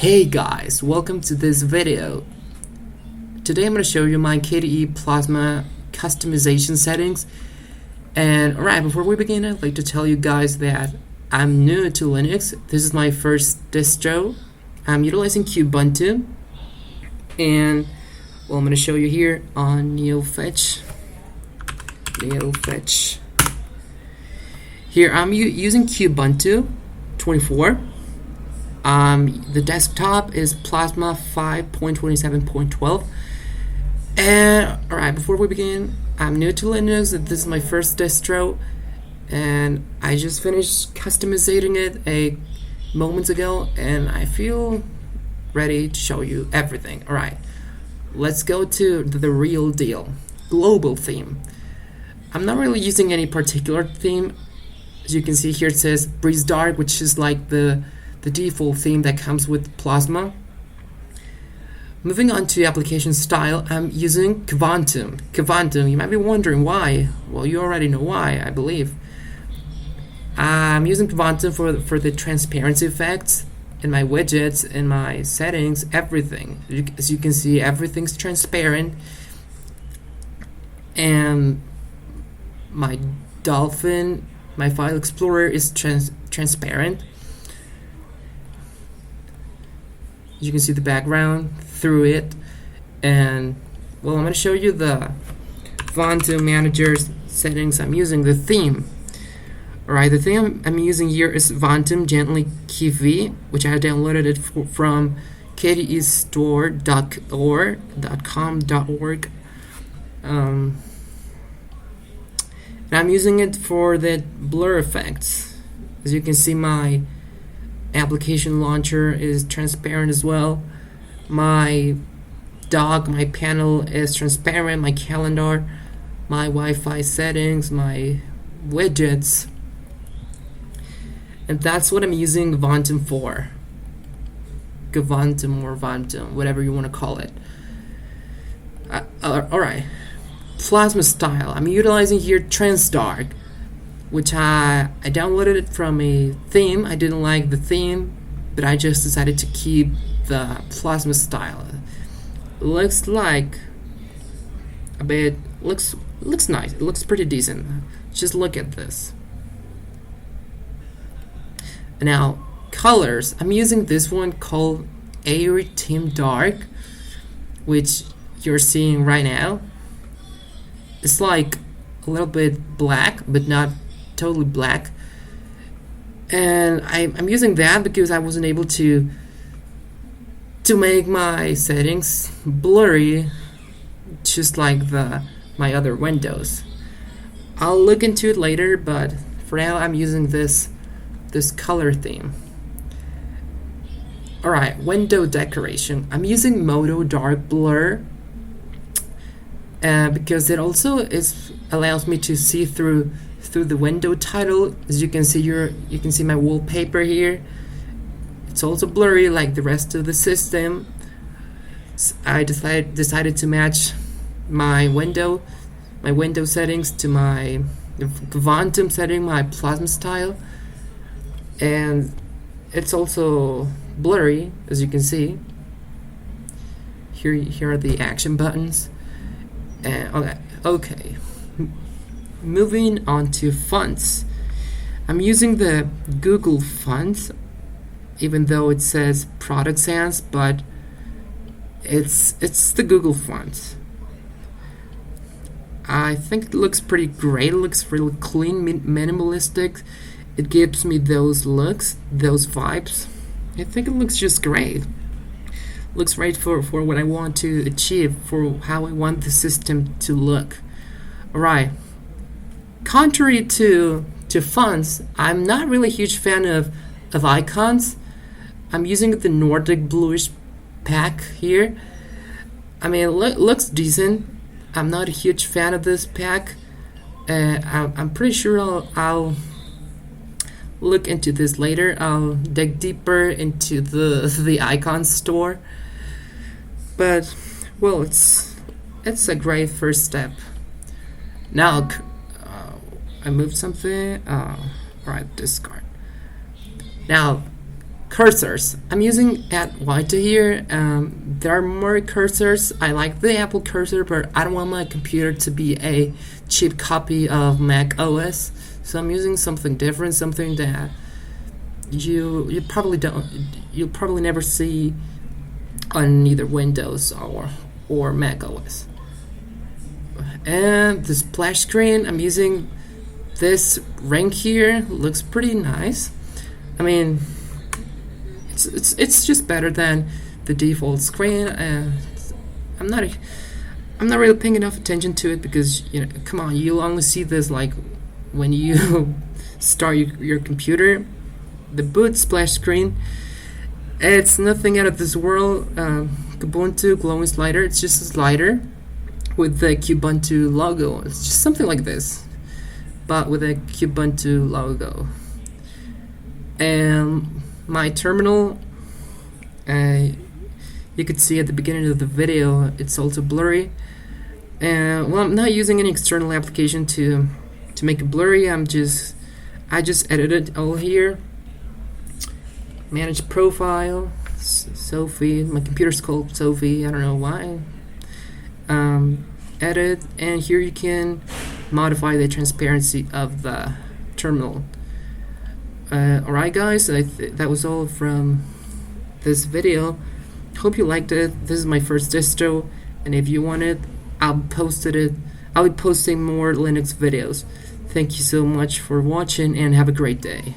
Hey guys, welcome to this video. Today I'm going to show you my KDE Plasma customization settings. And alright, before we begin, I'd like to tell you guys that I'm new to Linux. This is my first distro. I'm utilizing Kubuntu. And well, I'm going to show you here on NeoFetch. Here I'm using Kubuntu 24. The desktop is Plasma 5.27.12. And alright, before we begin, I'm new to Linux. This is my first distro, and I just finished customizing it moments ago, and I feel ready to show you everything. Alright, let's go to the real deal. Global theme. I'm not really using any particular theme. As you can see here, it says Breeze Dark, which is like the default theme that comes with Plasma. Moving on to application style, I'm using Quantum. You might be wondering why. Well, you already know why, I believe. I'm using Quantum for the transparency effects in my widgets, in my settings, everything. As you can see, everything's transparent. And my Dolphin, my file explorer is transparent. You can see the background through it, and well, I'm going to show you the Quantum Manager settings I'm using. The theme. Alright, the theme I'm using here is Quantum Gently KV, which I downloaded it from kdestore.com.org. And I'm using it for the blur effects. As you can see, my application launcher is transparent as well. My dock, my panel is transparent. My calendar, my Wi-Fi settings, my widgets, and that's what I'm using Quantum for. Quantum or Quantum, whatever you want to call it. Alright, Plasma style. I'm utilizing here Transdark, which I downloaded it from a theme. I didn't like the theme, but I just decided to keep the Plasma style. It looks like a bit, looks nice. It looks pretty decent. Just look at this. Now, colors. I'm using this one called Airy Team Dark, which you're seeing right now. It's like a little bit black, but not totally black, and I'm using that because I wasn't able to make my settings blurry, just like my other windows. I'll look into it later, but for now I'm using this color theme. Alright, window decoration. I'm using Moto Dark Blur because it also allows me to see through the window title. As you can see, you can see my wallpaper here. It's also blurry like the rest of the system. I decided to match my window settings to my Quantum setting, my Plasma style, and it's also blurry, as you can see. Here are the action buttons. And okay. Moving on to fonts. I'm using the Google font, even though it says Product Sans, but it's the Google font. I think it looks pretty great. It looks really clean, minimalistic. It gives me those looks, those vibes. I think it looks just great. Looks right for what I want to achieve, for how I want the system to look. Alright. Contrary to fonts, I'm not really a huge fan of icons. I'm using the Nordic bluish pack here. I mean, it looks decent. I'm not a huge fan of this pack. I'm pretty sure I'll look into this later. I'll dig deeper into the icon store. But well, it's a great first step. Now, I moved something. Alright, discard. Now, Cursors. I'm using at White here. There are more cursors. I like the Apple cursor, but I don't want my computer to be a cheap copy of Mac OS. So I'm using something different, something that you probably never see on either Windows or Mac OS. And the splash screen, I'm using this rank here. Looks pretty nice. I mean, it's just better than the default screen. I'm not really paying enough attention to it because come on, you'll only see this like when you start your computer. The boot splash screen, it's nothing out of this world. Kubuntu glowing slider. It's just a slider with the Kubuntu logo. It's just something like this, but with a Kubuntu logo. And my terminal, you could see at the beginning of the video, it's also blurry. And well, I'm not using any external application to make it blurry. I just edited all here. Manage profile, Sophie. My computer's called Sophie. I don't know why. Edit, and here you can modify the transparency of the terminal. Alright guys, that was all from this video. Hope you liked it. This is my first distro, and if you want it, I'll be posting more Linux videos. Thank you so much for watching, and have a great day.